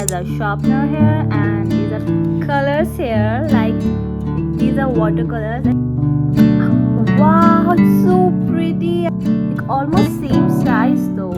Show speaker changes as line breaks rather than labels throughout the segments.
has a sharpener here, and these are colors here, like these are watercolors. Wow, it's so pretty, like almost same size though.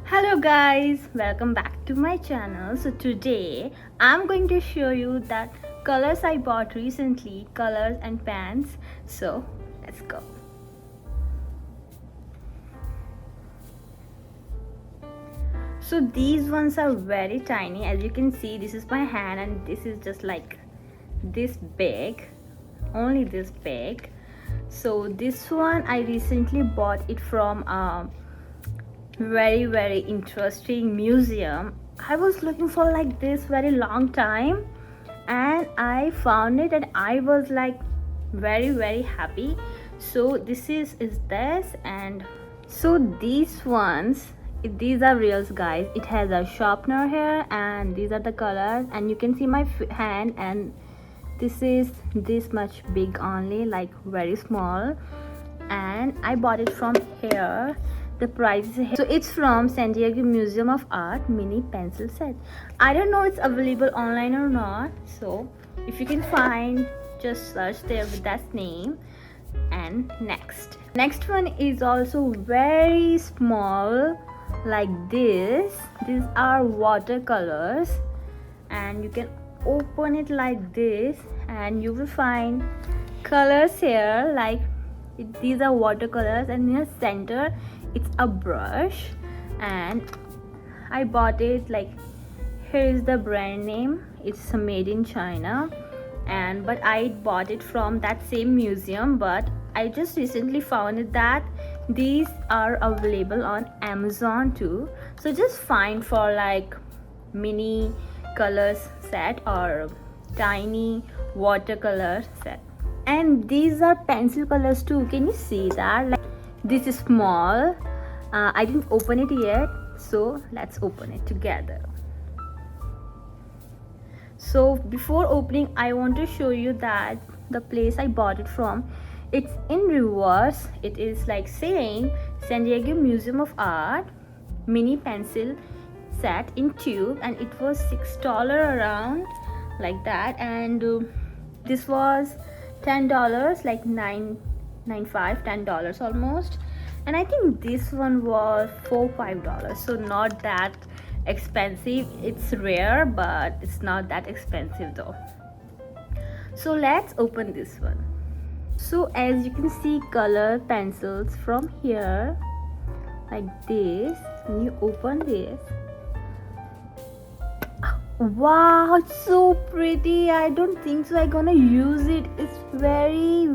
Hello guys, welcome back to my channel. So today I'm going to show you that colors I bought recently, colors and pens. So let's go. So these ones are very tiny. As you can see, this is my hand and this is just like this big, only this big. So this one I recently bought it from very interesting museum. I was looking for like this very long time and I found it and I was like very happy. So this is this, and so these ones, these are reals guys. It has a sharpener here and these are the colors, and you can see my hand, and this is this much big only, like very small, and I bought it from Heer. The price is here. So it's from San Diego Museum of Art mini pencil set. I don't know it's available online or not, so if you can find, just search there with that name. And next one is also very small, like this. These are watercolors, and you can open it like this and you will find colors here, like these are watercolors, and in the center it's a brush. And I bought it, like here is the brand name, it's made in China, and but I bought it from that same museum, but I just recently found it that these are available on Amazon too. So just find for like mini colors set or tiny watercolor set. And these are pencil colors too. Can you see that? Like this is small. I didn't open it yet, so let's open it together. So before opening, I want to show you that the place I bought it from, it's in reverse. It is like saying San Diego Museum of Art mini pencil set in tube, and it was $6 around, like that. And this was $10, like $9.95, $10 almost. And I think this one was $4-5, so not that expensive. It's rare, but it's not that expensive though. So let's open this one. So as you can see, color pencils from here, like this. When you open this, wow, it's so pretty. I don't think so I'm gonna use it. It's very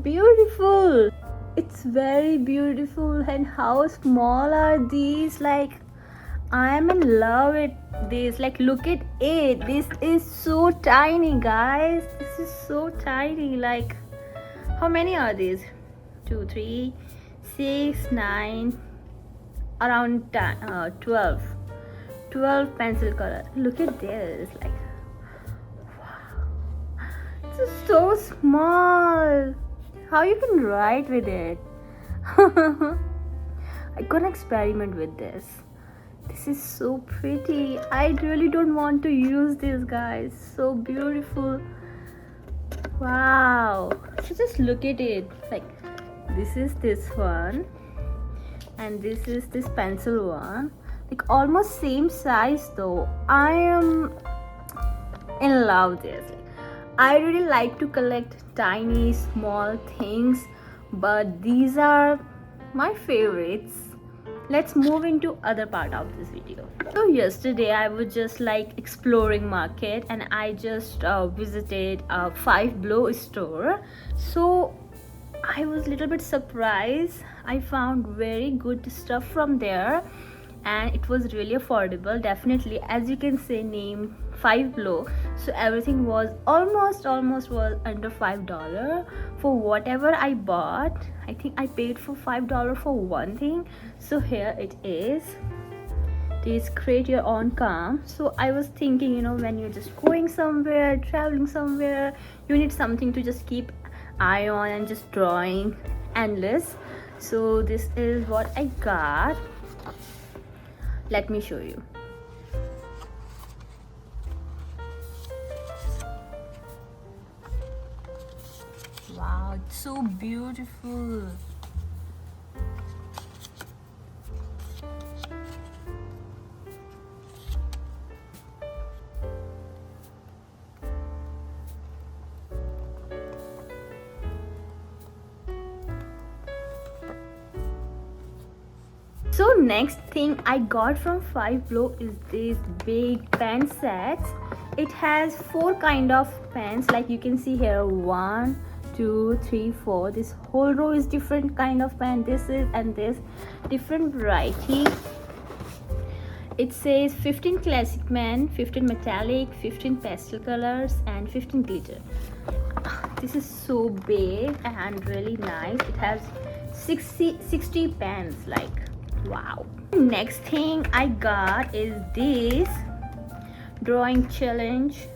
beautiful. It's very beautiful. And how small are these? Like I'm in love with this. Like look at it. This is so tiny guys. This is so tiny. Like how many are these? 2, 3, 6, 9, around 10, 12 pencil color. Look at this. Like wow, it's so small. How you can write with it? I'm gonna experiment with this. This is so pretty. I really don't want to use this guys. So beautiful. Wow. So just look at it. Like this is this one, and this is this pencil one. Like almost same size though. I am in love with this. I really like to collect tiny small things, but these are my favorites. Let's move into other part of this video. So yesterday I was just like exploring market, and I just visited a Five Below store. So I was a little bit surprised. I found very good stuff from there, and it was really affordable. Definitely, as you can say, name Five Below, so everything was almost was under $5 for whatever I bought. I think I paid for $5 for one thing. So here it is. This create your own calm. So I was thinking, you know, when you're just going somewhere, traveling somewhere, you need something to just keep eye on and just drawing endless. So this is what I got. Let me show you. Wow, it's so beautiful. So next thing I got from Five Below is this big pen sets. It has 4 kind of pens, like you can see here, 1 2 3 4. This whole row is different kind of pen. This is and this different variety. It says 15 classic pen, 15 metallic, 15 pastel colors and 15 glitter. This is so big and really nice. It has 60 pens, like wow. Next thing I got is this drawing challenge.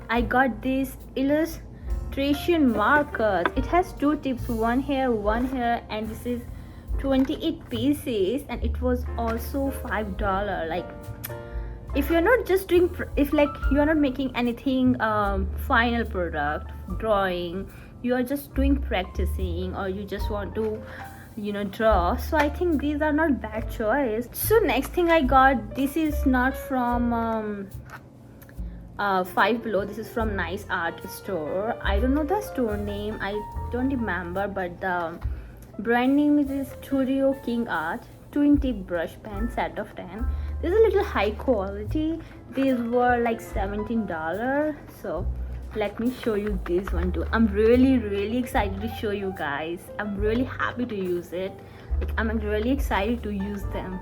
I got this illustration markers. It has 2 tips, one here, and this is 28 pieces, and it was also $5. Like if you're not just doing, if like you're not making anything final product drawing, you are just doing practicing, or you just want to, you know, draw, so I think these are not bad choice. So next thing I got, this is not from Five Below, this is from Nice Art Store. I don't know the store name, I don't remember, but the brand name is Studio King Art. 20 brush pen, set of 10. This is a little high quality. These were like $17. So let me show you this one too. I'm really excited to show you guys. I'm really happy to use it. Like I'm really excited to use them.